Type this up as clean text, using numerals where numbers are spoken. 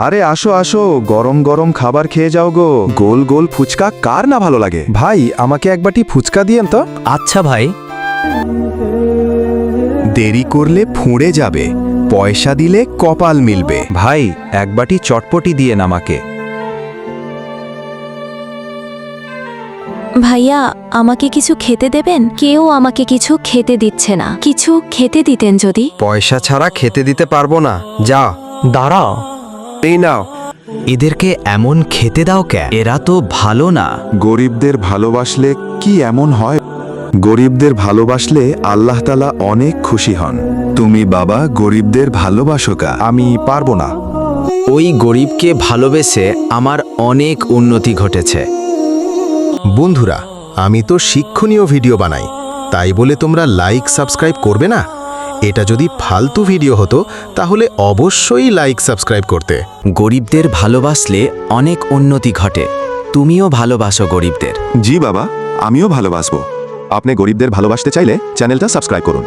আরে আসো আসো, গরম গরম খাবার খেয়ে যাও গো। গোল গোল ফুচকা কার না ভালো লাগে? ভাই, আমাকে এক বাটি ফুচকা দিয়েন তো। আচ্ছা ভাই। দেরি করলে ফুঁড়ে যাবে, পয়সা দিলে কপাল মিলবে। ভাই, এক বাটি চটপটি দিয়েন আমাকে। ভাইয়া, আমাকে কিছু খেতে দেবেন? কেউ আমাকে কিছু খেতে দিচ্ছে না। কিছু খেতে দিতেন যদি। পয়সা ছাড়া খেতে দিতে পারবো না, যা। দাঁড়াও, এই নাও। এদেরকে এমন খেতে দাও কে? এরা তো ভালো না। গরিবদের ভালোবাসলে কি এমন হয়? গরিবদের ভালোবাসলে আল্লাহ তাআলা অনেক খুশি হন। তুমি বাবা গরিবদের ভালোবাসোকা। আমি পারবো না। ওই গরিবকে ভালোবেসে আমার অনেক উন্নতি ঘটেছে। বন্ধুরা, আমি তো শিক্ষণীয় ভিডিও বানাই, তাই বলে তোমরা লাইক সাবস্ক্রাইব করবে না? এটা যদি ফালতু ভিডিও হতো তাহলে অবশ্যই লাইক সাবস্ক্রাইব করতে। গরিবদের ভালোবাসলে অনেক উন্নতি ঘটে। তুমিও ভালোবাসো গরিবদের। জি বাবা, আমিও ভালোবাসবো। আপনি গরিবদের ভালোবাসতে চাইলে চ্যানেলটা সাবস্ক্রাইব করুন।